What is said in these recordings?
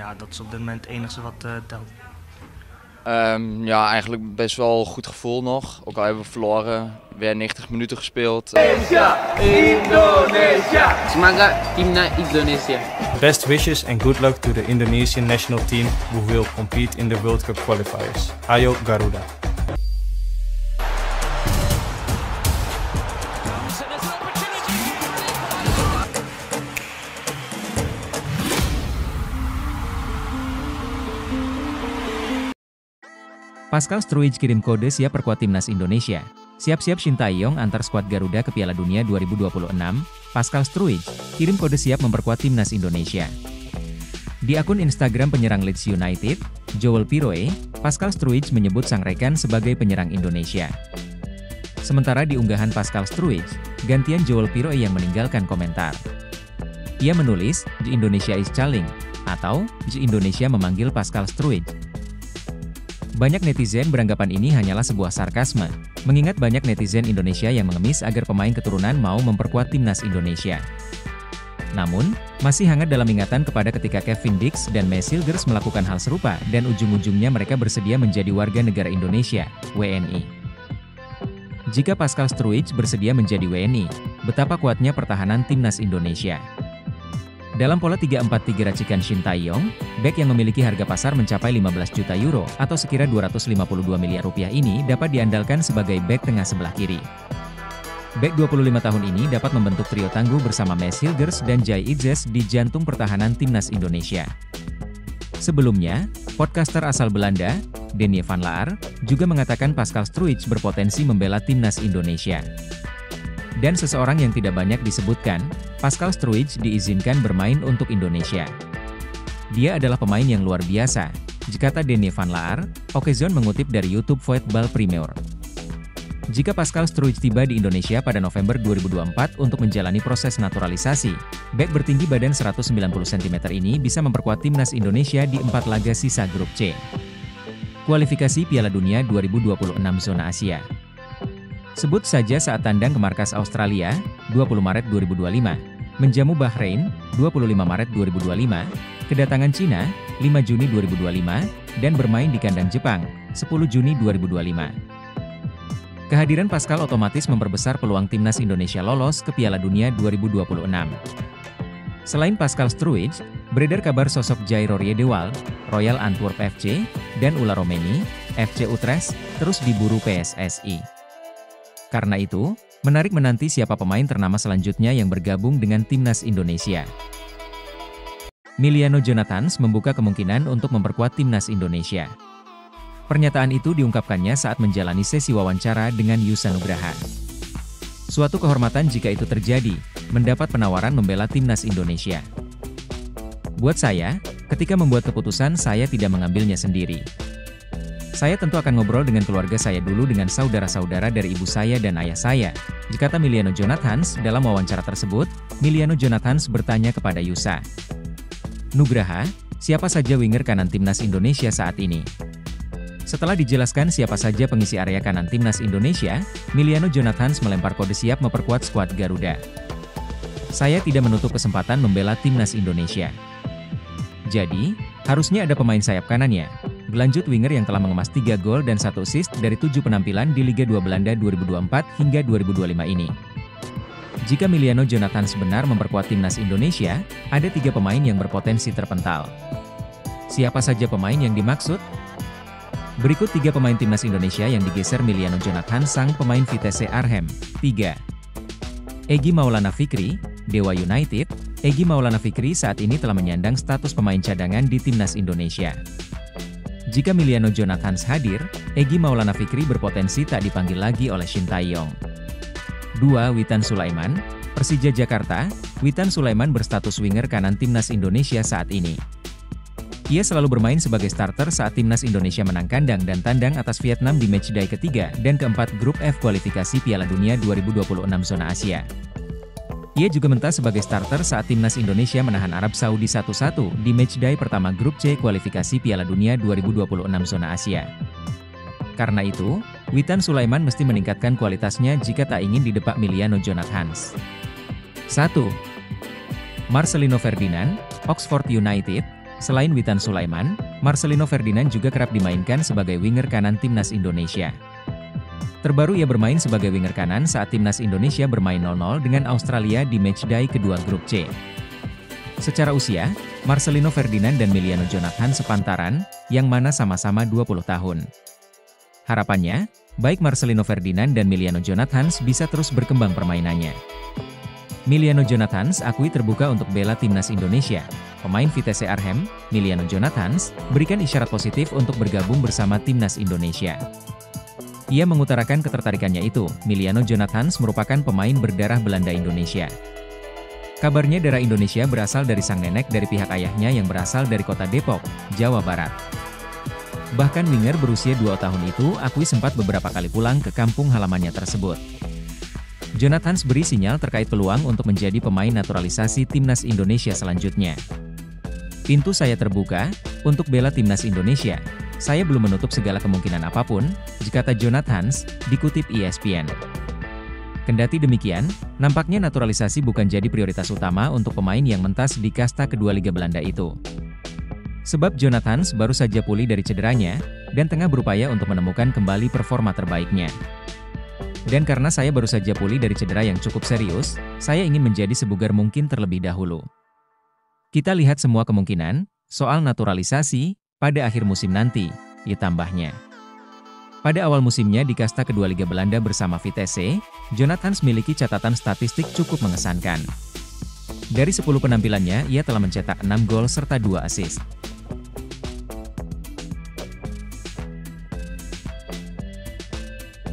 Ja, dat is op dit moment het enige wat telt. Ja, eigenlijk best wel goed gevoel nog. Ook al hebben we verloren, weer 90 minuten gespeeld. Indonesia! Semangat Timnas Indonesia. Best wishes and good luck to the Indonesian national team who will compete in the World Cup qualifiers. Ayo Garuda! Pascal Struij kirim kode siap perkuat timnas Indonesia. Siap-siap Shin Tae-yong antar skuad Garuda ke Piala Dunia 2026, Pascal Struij kirim kode siap memperkuat timnas Indonesia. Di akun Instagram penyerang Leeds United, Joel Piroe, Pascal Struij menyebut sang rekan sebagai penyerang Indonesia. Sementara di unggahan Pascal Struij, gantian Joel Piroe yang meninggalkan komentar. Ia menulis, "The Indonesia is calling," atau "The Indonesia memanggil Pascal Struij." Banyak netizen beranggapan ini hanyalah sebuah sarkasme, mengingat banyak netizen Indonesia yang mengemis agar pemain keturunan mau memperkuat timnas Indonesia. Namun, masih hangat dalam ingatan kepada ketika Kevin Dix dan Messi Hilgers melakukan hal serupa dan ujung-ujungnya mereka bersedia menjadi warga negara Indonesia, WNI. Jika Pascal Struij bersedia menjadi WNI, betapa kuatnya pertahanan timnas Indonesia. Dalam pola 3-4-3 racikan Shin Tae-yong, bek yang memiliki harga pasar mencapai 15 juta euro atau sekira 252 miliar rupiah ini dapat diandalkan sebagai bek tengah sebelah kiri. Bek 25 tahun ini dapat membentuk trio tangguh bersama Messi Hilgers dan Jai Itzes di jantung pertahanan timnas Indonesia. Sebelumnya, podcaster asal Belanda, Denny van Laar, juga mengatakan Pascal Struij berpotensi membela timnas Indonesia. Dan seseorang yang tidak banyak disebutkan, Pascal Struij diizinkan bermain untuk Indonesia. Dia adalah pemain yang luar biasa, kata Denny van Laar, Okezone mengutip dari YouTube Voetbal Premier. Jika Pascal Struij tiba di Indonesia pada November 2024 untuk menjalani proses naturalisasi, bek bertinggi badan 190 cm ini bisa memperkuat timnas Indonesia di 4 laga sisa grup C. Kualifikasi Piala Dunia 2026 zona Asia. Sebut saja saat tandang ke markas Australia, 20 Maret 2025, menjamu Bahrain, 25 Maret 2025, kedatangan Cina, 5 Juni 2025, dan bermain di kandang Jepang, 10 Juni 2025. Kehadiran Pascal otomatis memperbesar peluang timnas Indonesia lolos ke Piala Dunia 2026. Selain Pascal Struij, beredar kabar sosok Jairo Riedewald, Royal Antwerp FC, dan Ula Romeni, FC Utrecht, terus diburu PSSI. Karena itu, menarik menanti siapa pemain ternama selanjutnya yang bergabung dengan timnas Indonesia. Emiliano Jonathans membuka kemungkinan untuk memperkuat timnas Indonesia. Pernyataan itu diungkapkannya saat menjalani sesi wawancara dengan Yusa Nugraha. Suatu kehormatan jika itu terjadi, mendapat penawaran membela timnas Indonesia. Buat saya, ketika membuat keputusan saya tidak mengambilnya sendiri. Saya tentu akan ngobrol dengan keluarga saya dulu dengan saudara-saudara dari ibu saya dan ayah saya, kata Emiliano Jonathans. Dalam wawancara tersebut, Emiliano Jonathans bertanya kepada Yusa Nugraha, siapa saja winger kanan timnas Indonesia saat ini? Setelah dijelaskan siapa saja pengisi area kanan timnas Indonesia, Emiliano Jonathans melempar kode siap memperkuat skuad Garuda. Saya tidak menutup kesempatan membela timnas Indonesia. Jadi, harusnya ada pemain sayap kanannya. Berlanjut winger yang telah mengemas 3 gol dan 1 assist dari 7 penampilan di Liga 2 Belanda 2024 hingga 2025 ini. Jika Emiliano Jonathans benar memperkuat timnas Indonesia, ada 3 pemain yang berpotensi terpental. Siapa saja pemain yang dimaksud? Berikut 3 pemain timnas Indonesia yang digeser Emiliano Jonathans sang pemain Vitesse Arnhem. 3. Egy Maulana Fikri, Dewa United. Egy Maulana Fikri saat ini telah menyandang status pemain cadangan di timnas Indonesia. Jika Emiliano Jonathans hadir, Egy Maulana Fikri berpotensi tak dipanggil lagi oleh Shin Tae-yong. 2. Witan Sulaiman, Persija Jakarta. Witan Sulaiman berstatus winger kanan timnas Indonesia saat ini. Ia selalu bermain sebagai starter saat timnas Indonesia menang kandang dan tandang atas Vietnam di matchday ketiga dan keempat grup F kualifikasi Piala Dunia 2026 zona Asia. Ia juga mentas sebagai starter saat timnas Indonesia menahan Arab Saudi 1-1 di matchday pertama grup C kualifikasi Piala Dunia 2026 zona Asia. Karena itu, Witan Sulaiman mesti meningkatkan kualitasnya jika tak ingin didepak Emiliano Jonathans. 1. Marcelino Ferdinand, Oxford United. Selain Witan Sulaiman, Marcelino Ferdinand juga kerap dimainkan sebagai winger kanan timnas Indonesia. Terbaru ia bermain sebagai winger kanan saat timnas Indonesia bermain 0-0 dengan Australia di matchday kedua grup C. Secara usia, Marcelino Ferdinand dan Miliano Jonathan sepantaran, yang mana sama-sama 20 tahun. Harapannya, baik Marcelino Ferdinand dan Miliano Jonathan bisa terus berkembang permainannya. Miliano Jonathan akui terbuka untuk bela timnas Indonesia. Pemain Vitesse Arnhem, Miliano Jonathan, berikan isyarat positif untuk bergabung bersama timnas Indonesia. Ia mengutarakan ketertarikannya itu. Miliano Jonathan merupakan pemain berdarah Belanda Indonesia. Kabarnya darah Indonesia berasal dari sang nenek dari pihak ayahnya yang berasal dari kota Depok, Jawa Barat. Bahkan winger berusia 2 tahun itu akui sempat beberapa kali pulang ke kampung halamannya tersebut. Jonathan beri sinyal terkait peluang untuk menjadi pemain naturalisasi timnas Indonesia selanjutnya. Pintu saya terbuka untuk bela timnas Indonesia. Saya belum menutup segala kemungkinan apapun, kata Jonathan, dikutip ESPN. Kendati demikian, nampaknya naturalisasi bukan jadi prioritas utama untuk pemain yang mentas di kasta kedua Liga Belanda itu. Sebab Jonathan baru saja pulih dari cederanya, dan tengah berupaya untuk menemukan kembali performa terbaiknya. Dan karena saya baru saja pulih dari cedera yang cukup serius, saya ingin menjadi sebugar mungkin terlebih dahulu. Kita lihat semua kemungkinan, soal naturalisasi, pada akhir musim nanti, ia tambahnya. Pada awal musimnya di kasta kedua Liga Belanda bersama Vitesse, Jonathan memiliki catatan statistik cukup mengesankan. Dari 10 penampilannya, ia telah mencetak 6 gol serta 2 assist.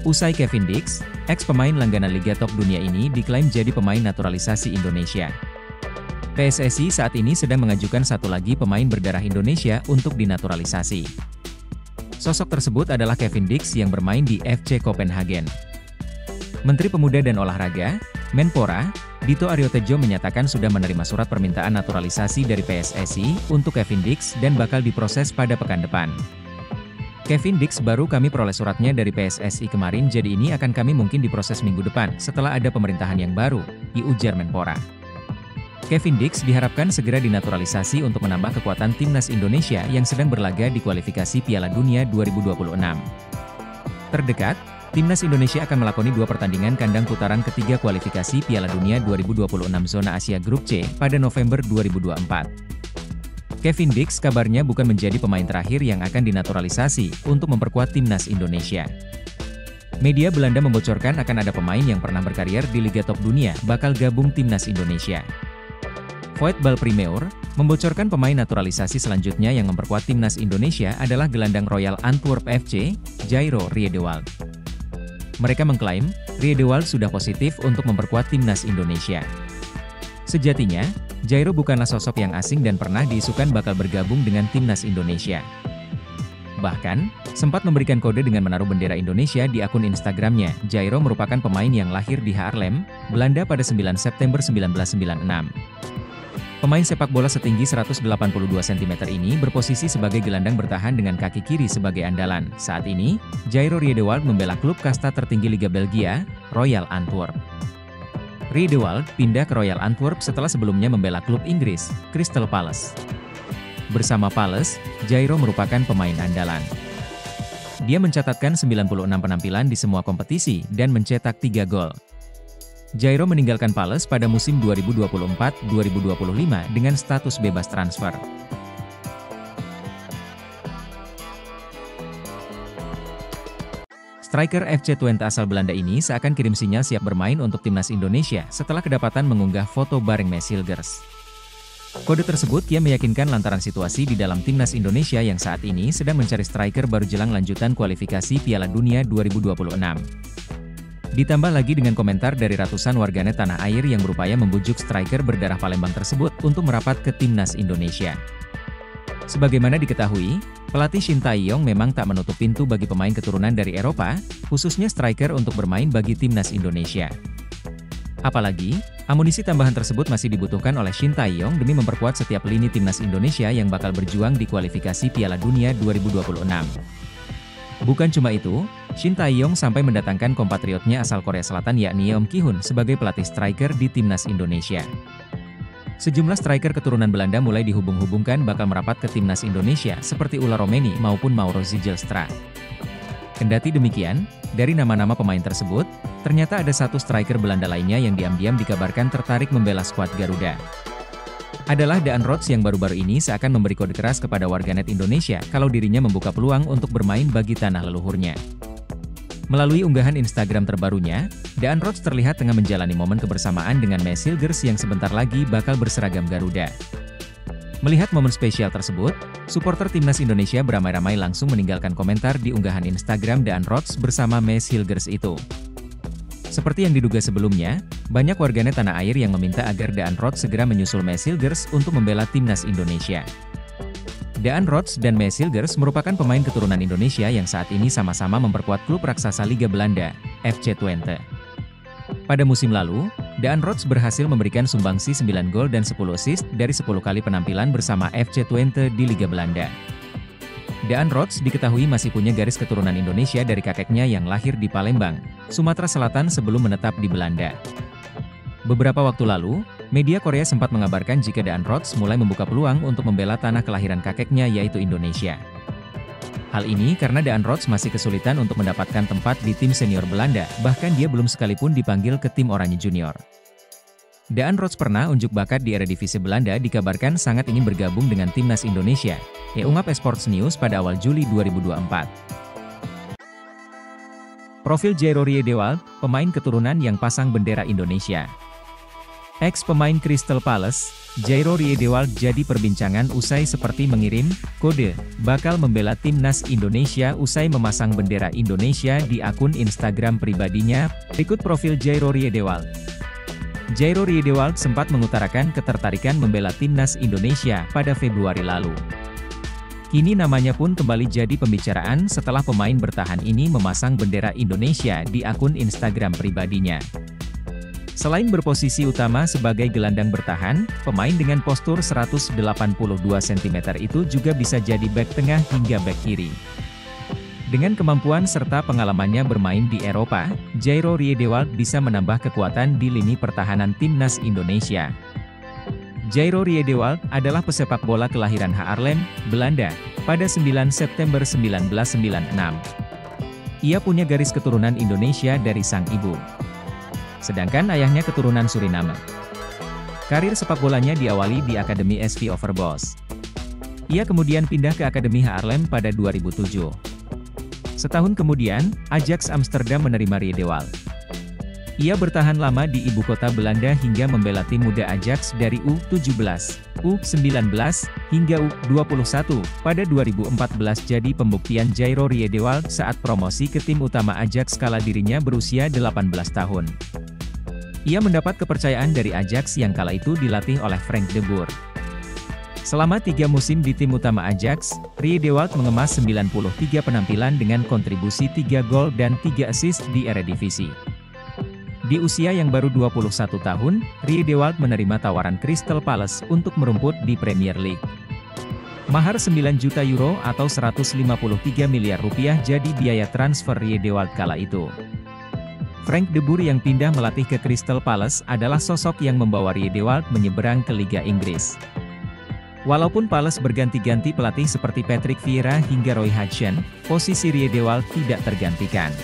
Usai Kevin Dix, ex-pemain langganan Liga Top Dunia ini diklaim jadi pemain naturalisasi Indonesia. PSSI saat ini sedang mengajukan satu lagi pemain berdarah Indonesia untuk dinaturalisasi. Sosok tersebut adalah Kevin Dix yang bermain di FC Copenhagen. Menteri Pemuda dan Olahraga, Menpora, Dito Aryo Tejo menyatakan sudah menerima surat permintaan naturalisasi dari PSSI untuk Kevin Dix dan bakal diproses pada pekan depan. Kevin Dix baru kami peroleh suratnya dari PSSI kemarin, jadi ini akan kami mungkin diproses minggu depan setelah ada pemerintahan yang baru, ujar Menpora. Kevin Dix diharapkan segera dinaturalisasi untuk menambah kekuatan timnas Indonesia yang sedang berlaga di kualifikasi Piala Dunia 2026. Terdekat, timnas Indonesia akan melakoni 2 pertandingan kandang putaran ketiga kualifikasi Piala Dunia 2026 zona Asia Grup C pada November 2024. Kevin Dix kabarnya bukan menjadi pemain terakhir yang akan dinaturalisasi untuk memperkuat timnas Indonesia. Media Belanda membocorkan akan ada pemain yang pernah berkarier di Liga Top Dunia bakal gabung timnas Indonesia. Voetbal Primeur membocorkan pemain naturalisasi selanjutnya yang memperkuat timnas Indonesia adalah gelandang Royal Antwerp FC, Jairo Riedewald. Mereka mengklaim, Riedewald sudah positif untuk memperkuat timnas Indonesia. Sejatinya, Jairo bukanlah sosok yang asing dan pernah diisukan bakal bergabung dengan timnas Indonesia. Bahkan, sempat memberikan kode dengan menaruh bendera Indonesia di akun Instagramnya. Jairo merupakan pemain yang lahir di Haarlem, Belanda pada 9 September 1996. Pemain sepak bola setinggi 182 cm ini berposisi sebagai gelandang bertahan dengan kaki kiri sebagai andalan. Saat ini, Jairo Riedewald membela klub kasta tertinggi Liga Belgia, Royal Antwerp. Riedewald pindah ke Royal Antwerp setelah sebelumnya membela klub Inggris, Crystal Palace. Bersama Palace, Jairo merupakan pemain andalan. Dia mencatatkan 96 penampilan di semua kompetisi dan mencetak 3 gol. Jairo meninggalkan Palace pada musim 2024-2025 dengan status bebas transfer. Striker FC Twente asal Belanda ini seakan kirim sinyal siap bermain untuk timnas Indonesia setelah kedapatan mengunggah foto bareng Messi Hilgers. Kode tersebut ia meyakinkan lantaran situasi di dalam timnas Indonesia yang saat ini sedang mencari striker baru jelang lanjutan kualifikasi Piala Dunia 2026. Ditambah lagi dengan komentar dari ratusan warganet tanah air yang berupaya membujuk striker berdarah Palembang tersebut untuk merapat ke timnas Indonesia. Sebagaimana diketahui, pelatih Shin Tae-yong memang tak menutup pintu bagi pemain keturunan dari Eropa, khususnya striker untuk bermain bagi timnas Indonesia. Apalagi, amunisi tambahan tersebut masih dibutuhkan oleh Shin Tae-yong demi memperkuat setiap lini timnas Indonesia yang bakal berjuang di kualifikasi Piala Dunia 2026. Bukan cuma itu, Shin Tae-yong sampai mendatangkan kompatriotnya asal Korea Selatan yakni Yeom Ki-hun sebagai pelatih striker di timnas Indonesia. Sejumlah striker keturunan Belanda mulai dihubung-hubungkan bakal merapat ke timnas Indonesia seperti Ulla Romeni maupun Mauro Zijlstra. Kendati demikian, dari nama-nama pemain tersebut, ternyata ada satu striker Belanda lainnya yang diam-diam dikabarkan tertarik membela skuad Garuda. Adalah Daan Rots yang baru-baru ini seakan memberi kode keras kepada warganet Indonesia kalau dirinya membuka peluang untuk bermain bagi tanah leluhurnya. Melalui unggahan Instagram terbarunya, Daan Rots terlihat tengah menjalani momen kebersamaan dengan Maes Hilgers yang sebentar lagi bakal berseragam Garuda. Melihat momen spesial tersebut, supporter timnas Indonesia beramai-ramai langsung meninggalkan komentar di unggahan Instagram Daan Rots bersama Maes Hilgers itu. Seperti yang diduga sebelumnya, banyak warganet tanah air yang meminta agar Daan Rots segera menyusul Maes Hilgers untuk membela timnas Indonesia. Daan Rots dan Maes Hilgers merupakan pemain keturunan Indonesia yang saat ini sama-sama memperkuat klub raksasa Liga Belanda, FC Twente. Pada musim lalu, Daan Rots berhasil memberikan sumbangsi 9 gol dan 10 assist dari 10 kali penampilan bersama FC Twente di Liga Belanda. Daan Rots diketahui masih punya garis keturunan Indonesia dari kakeknya yang lahir di Palembang, Sumatera Selatan sebelum menetap di Belanda. Beberapa waktu lalu, media Korea sempat mengabarkan jika Daan Rots mulai membuka peluang untuk membela tanah kelahiran kakeknya yaitu Indonesia. Hal ini karena Daan Rots masih kesulitan untuk mendapatkan tempat di tim senior Belanda, bahkan dia belum sekalipun dipanggil ke tim Oranje Junior. Daan Rots pernah unjuk bakat di Eredivisie Belanda dikabarkan sangat ingin bergabung dengan timnas Indonesia, ungkap Esports News pada awal Juli 2024. Profil Jairo Riedewald, pemain keturunan yang pasang bendera Indonesia. Ex-pemain Crystal Palace, Jairo Riedewald jadi perbincangan usai seperti mengirim kode bakal membela timnas Indonesia usai memasang bendera Indonesia di akun Instagram pribadinya. Berikut profil Jairo Riedewald. Jairo Riedewald sempat mengutarakan ketertarikan membela timnas Indonesia pada Februari lalu. Kini namanya pun kembali jadi pembicaraan setelah pemain bertahan ini memasang bendera Indonesia di akun Instagram pribadinya. Selain berposisi utama sebagai gelandang bertahan, pemain dengan postur 182 cm itu juga bisa jadi bek tengah hingga bek kiri. Dengan kemampuan serta pengalamannya bermain di Eropa, Jairo Riedewald bisa menambah kekuatan di lini pertahanan timnas Indonesia. Jairo Riedewald adalah pesepak bola kelahiran Haarlem, Belanda, pada 9 September 1996. Ia punya garis keturunan Indonesia dari sang ibu. Sedangkan ayahnya keturunan Suriname. Karir sepak bolanya diawali di Akademi SV Overbos. Ia kemudian pindah ke Akademi Haarlem pada 2007. Setahun kemudian, Ajax Amsterdam menerima Riedewald. Ia bertahan lama di ibu kota Belanda hingga membela tim muda Ajax dari U17, U19, hingga U21. Pada 2014 jadi pembuktian Jairo Riedewald saat promosi ke tim utama Ajax kala dirinya berusia 18 tahun. Ia mendapat kepercayaan dari Ajax yang kala itu dilatih oleh Frank de Boer. Selama 3 musim di tim utama Ajax, Riedewald mengemas 93 penampilan dengan kontribusi 3 gol dan 3 assist di Eredivisie. Di usia yang baru 21 tahun, Riedewald menerima tawaran Crystal Palace untuk merumput di Premier League. Mahar 9 juta euro atau 153 miliar rupiah jadi biaya transfer Riedewald kala itu. Frank de Boer yang pindah melatih ke Crystal Palace adalah sosok yang membawa Riedewald menyeberang ke Liga Inggris. Walaupun Palace berganti-ganti pelatih seperti Patrick Vieira hingga Roy Hodgson, posisi Riedewald tidak tergantikan.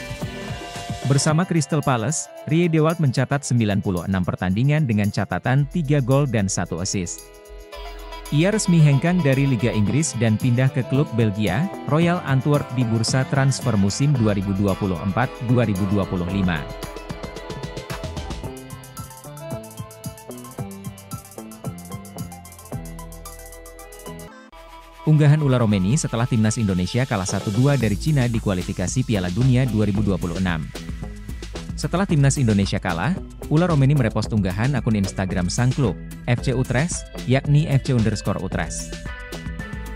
Bersama Crystal Palace, Riedewald mencatat 96 pertandingan dengan catatan 3 gol dan 1 assist. Ia resmi hengkang dari Liga Inggris dan pindah ke klub Belgia, Royal Antwerp di bursa transfer musim 2024-2025. Unggahan Ulla Romeni setelah timnas Indonesia kalah 1-2 dari Cina di kualifikasi Piala Dunia 2026. Setelah timnas Indonesia kalah, Ulla Romeni merepost unggahan akun Instagram sang klub, FC Utrecht, yakni FC_Utrecht.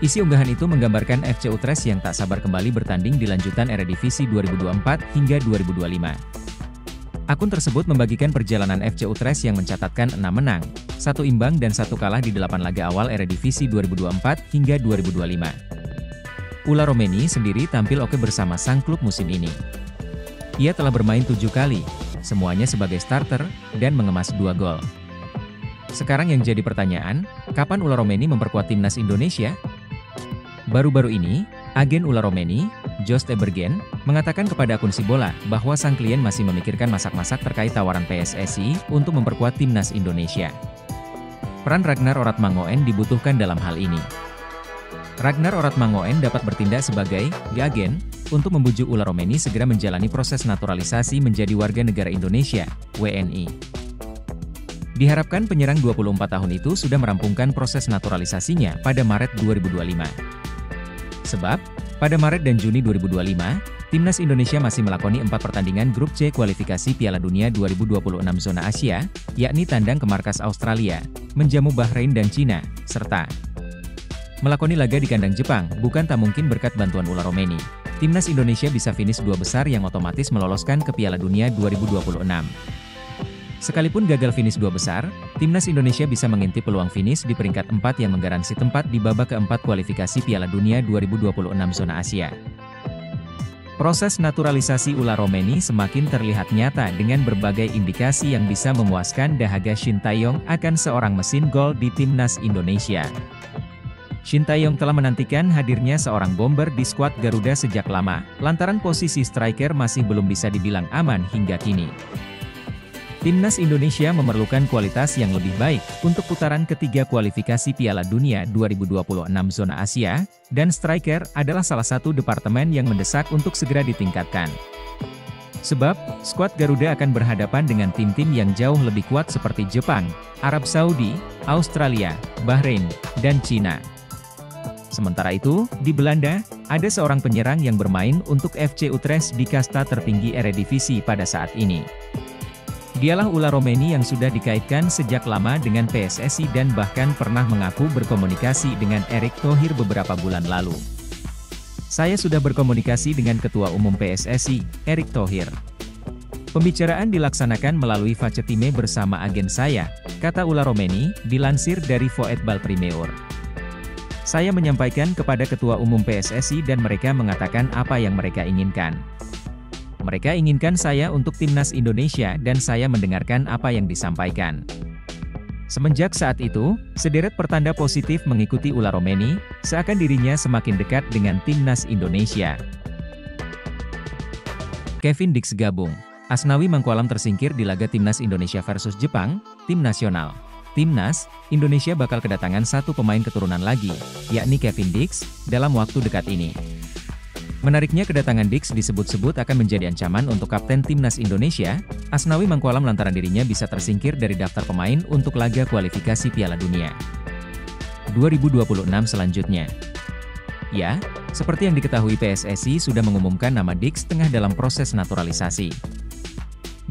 Isi unggahan itu menggambarkan FC Utrecht yang tak sabar kembali bertanding di lanjutan Eredivisie 2024 hingga 2025. Akun tersebut membagikan perjalanan FC Utrecht yang mencatatkan 6 menang, 1 imbang dan 1 kalah di 8 laga awal Eredivisie 2024 hingga 2025. Ulla Romeni sendiri tampil oke bersama sang klub musim ini. Ia telah bermain 7 kali, semuanya sebagai starter, dan mengemas 2 gol. Sekarang yang jadi pertanyaan, kapan Ula Romeni memperkuat timnas Indonesia? Baru-baru ini, agen Ula Romeni, Joost Ebergen, mengatakan kepada akun Sibola bahwa sang klien masih memikirkan masak-masak terkait tawaran PSSI untuk memperkuat timnas Indonesia. Peran Ragnar Oratmangoen dibutuhkan dalam hal ini. Ragnar Oratmangoen dapat bertindak sebagai agen untuk membujuk Ula Romeni segera menjalani proses naturalisasi menjadi warga negara Indonesia, WNI. Diharapkan penyerang 24 tahun itu sudah merampungkan proses naturalisasinya pada Maret 2025. Sebab, pada Maret dan Juni 2025, timnas Indonesia masih melakoni 4 pertandingan grup C kualifikasi Piala Dunia 2026 zona Asia, yakni tandang ke markas Australia, menjamu Bahrain dan Cina, serta melakoni laga di kandang Jepang. Bukan tak mungkin berkat bantuan Ula Romeni, timnas Indonesia bisa finish 2 besar yang otomatis meloloskan ke Piala Dunia 2026. Sekalipun gagal finish 2 besar, timnas Indonesia bisa mengintip peluang finish di peringkat 4 yang menggaransi tempat di babak keempat kualifikasi Piala Dunia 2026 zona Asia. Proses naturalisasi Ula Romeni semakin terlihat nyata dengan berbagai indikasi yang bisa memuaskan dahaga Shin Tae-yong akan seorang mesin gol di timnas Indonesia. Shin Tae-yong telah menantikan hadirnya seorang bomber di skuad Garuda sejak lama, lantaran posisi striker masih belum bisa dibilang aman hingga kini. Timnas Indonesia memerlukan kualitas yang lebih baik untuk putaran ketiga kualifikasi Piala Dunia 2026 zona Asia, dan striker adalah salah satu departemen yang mendesak untuk segera ditingkatkan. Sebab, skuad Garuda akan berhadapan dengan tim-tim yang jauh lebih kuat seperti Jepang, Arab Saudi, Australia, Bahrain, dan Cina. Sementara itu, di Belanda, ada seorang penyerang yang bermain untuk FC Utrecht di kasta tertinggi Eredivisie pada saat ini. Dialah Ula Romeni yang sudah dikaitkan sejak lama dengan PSSI dan bahkan pernah mengaku berkomunikasi dengan Erick Thohir beberapa bulan lalu. Saya sudah berkomunikasi dengan Ketua Umum PSSI, Erick Thohir. Pembicaraan dilaksanakan melalui Facetime bersama agen saya, kata Ula Romeni, dilansir dari Voetbal Primeur. Saya menyampaikan kepada Ketua Umum PSSI dan mereka mengatakan apa yang mereka inginkan. Mereka inginkan saya untuk timnas Indonesia dan saya mendengarkan apa yang disampaikan. Semenjak saat itu, sederet pertanda positif mengikuti Ula Romeni, seakan dirinya semakin dekat dengan timnas Indonesia. Kevin Dix gabung. Asnawi Mangkualam tersingkir di laga timnas Indonesia versus Jepang, tim nasional. Timnas Indonesia bakal kedatangan satu pemain keturunan lagi, yakni Kevin Dix, dalam waktu dekat ini. Menariknya kedatangan Dix disebut-sebut akan menjadi ancaman untuk kapten timnas Indonesia, Asnawi Mangkualam lantaran dirinya bisa tersingkir dari daftar pemain untuk laga kualifikasi Piala Dunia 2026 selanjutnya. Ya, seperti yang diketahui PSSI sudah mengumumkan nama Dix tengah dalam proses naturalisasi.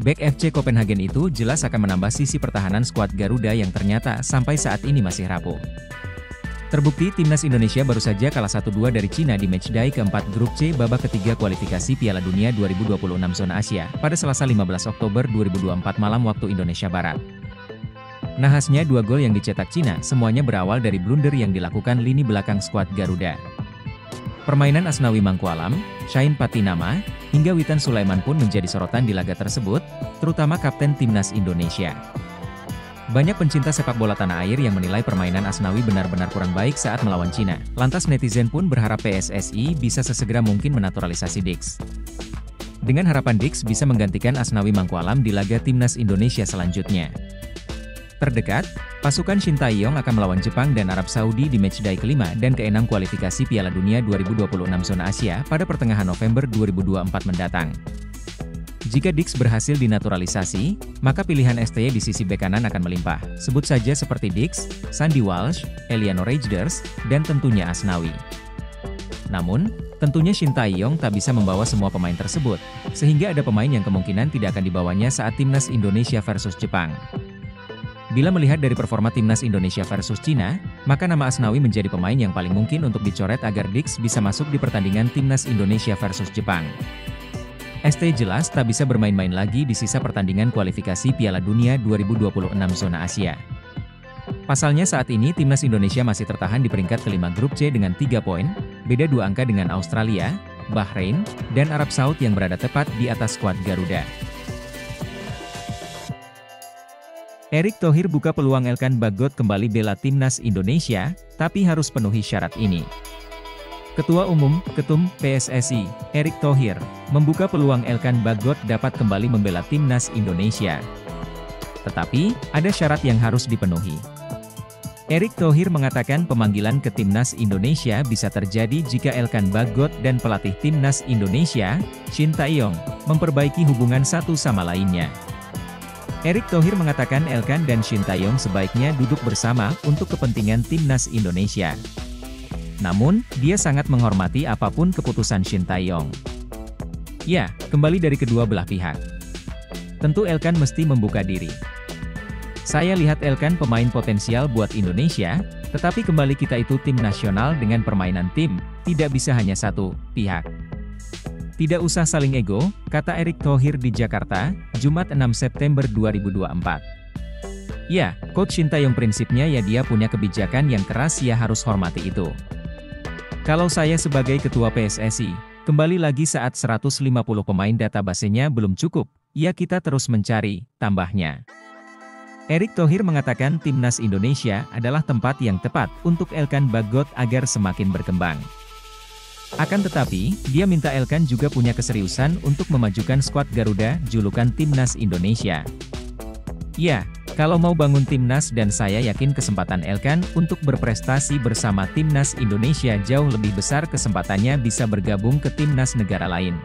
Bek FC Copenhagen itu jelas akan menambah sisi pertahanan skuad Garuda yang ternyata sampai saat ini masih rapuh. Terbukti timnas Indonesia baru saja kalah 1-2 dari Cina di matchday keempat grup C babak ketiga kualifikasi Piala Dunia 2026 zona Asia pada Selasa 15 Oktober 2024 malam waktu Indonesia Barat. Nahasnya 2 gol yang dicetak Cina semuanya berawal dari blunder yang dilakukan lini belakang skuad Garuda. Permainan Asnawi Mangkualam, Shain Patinama, hingga Witan Sulaiman pun menjadi sorotan di laga tersebut, terutama kapten timnas Indonesia. Banyak pencinta sepak bola tanah air yang menilai permainan Asnawi benar-benar kurang baik saat melawan Cina. Lantas netizen pun berharap PSSI bisa sesegera mungkin menaturalisasi Dix. Dengan harapan Dix bisa menggantikan Asnawi Mangkualam di laga timnas Indonesia selanjutnya. Terdekat, pasukan Shin Tae-yong akan melawan Jepang dan Arab Saudi di matchday kelima dan keenam kualifikasi Piala Dunia 2026 zona Asia pada pertengahan November 2024 mendatang. Jika Dix berhasil dinaturalisasi, maka pilihan STY di sisi bek kanan akan melimpah. Sebut saja seperti Dix, Sandy Walsh, Eliano Rejders, dan tentunya Asnawi. Namun, tentunya Shin Tae-yong tak bisa membawa semua pemain tersebut, sehingga ada pemain yang kemungkinan tidak akan dibawanya saat timnas Indonesia versus Jepang. Bila melihat dari performa timnas Indonesia versus Cina, maka nama Asnawi menjadi pemain yang paling mungkin untuk dicoret agar Dix bisa masuk di pertandingan timnas Indonesia versus Jepang. ST jelas tak bisa bermain-main lagi di sisa pertandingan kualifikasi Piala Dunia 2026 zona Asia. Pasalnya saat ini timnas Indonesia masih tertahan di peringkat kelima grup C dengan 3 poin, beda 2 angka dengan Australia, Bahrain, dan Arab Saudi yang berada tepat di atas skuad Garuda. Erick Thohir buka peluang Elkan Bagot kembali bela timnas Indonesia, tapi harus penuhi syarat ini. Ketua Umum, Ketum PSSI, Erick Thohir, membuka peluang Elkan Bagot dapat kembali membela timnas Indonesia. Tetapi, ada syarat yang harus dipenuhi. Erick Thohir mengatakan pemanggilan ke timnas Indonesia bisa terjadi jika Elkan Bagot dan pelatih timnas Indonesia, Shin Tae-yong, memperbaiki hubungan satu sama lainnya. Erick Thohir mengatakan Elkan dan Shin Tae-yong sebaiknya duduk bersama untuk kepentingan timnas Indonesia. Namun, dia sangat menghormati apapun keputusan Shin Tae-yong. Ya, kembali dari kedua belah pihak. Tentu Elkan mesti membuka diri. Saya lihat Elkan pemain potensial buat Indonesia, tetapi kembali kita itu tim nasional dengan permainan tim, tidak bisa hanya satu pihak. Tidak usah saling ego, kata Erick Thohir di Jakarta, Jumat 6 September 2024. Ya, Coach Shin Tae-yong prinsipnya ya dia punya kebijakan yang keras, ya harus hormati itu. Kalau saya sebagai ketua PSSI, kembali lagi saat 150 pemain databasenya belum cukup, ya kita terus mencari, tambahnya. Erick Thohir mengatakan timnas Indonesia adalah tempat yang tepat untuk Elkan Bagot agar semakin berkembang. Akan tetapi, dia minta Elkan juga punya keseriusan untuk memajukan skuad Garuda, julukan timnas Indonesia. Ya, kalau mau bangun timnas, dan saya yakin kesempatan Elkan untuk berprestasi bersama timnas Indonesia jauh lebih besar kesempatannya bisa bergabung ke timnas negara lain.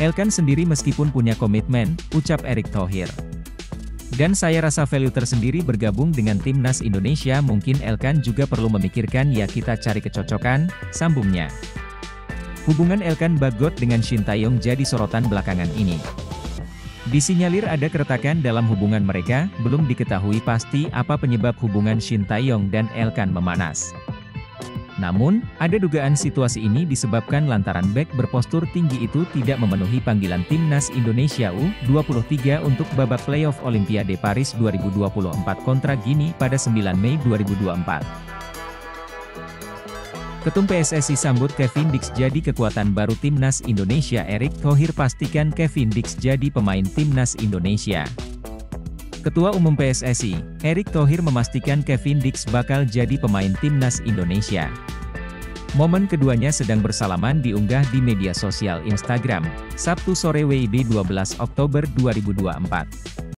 Elkan sendiri meskipun punya komitmen, ucap Erick Thohir. Dan saya rasa value tersendiri bergabung dengan timnas Indonesia, mungkin Elkan juga perlu memikirkan, ya kita cari kecocokan, sambungnya. Hubungan Elkan Bagot dengan Shin Tae-yong jadi sorotan belakangan ini. Disinyalir ada keretakan dalam hubungan mereka, belum diketahui pasti apa penyebab hubungan Shin Tae-yong dan Elkan memanas. Namun, ada dugaan situasi ini disebabkan lantaran bek berpostur tinggi itu tidak memenuhi panggilan timnas Indonesia U23 untuk babak playoff Olimpiade Paris 2024 kontra Gini pada 9 Mei 2024. Ketum PSSI sambut Kevin Dix jadi kekuatan baru timnas Indonesia. Erick Thohir pastikan Kevin Dix jadi pemain timnas Indonesia. Ketua Umum PSSI, Erick Thohir memastikan Kevin Dix bakal jadi pemain timnas Indonesia. Momen keduanya sedang bersalaman diunggah di media sosial Instagram, Sabtu sore WIB 12 Oktober 2024.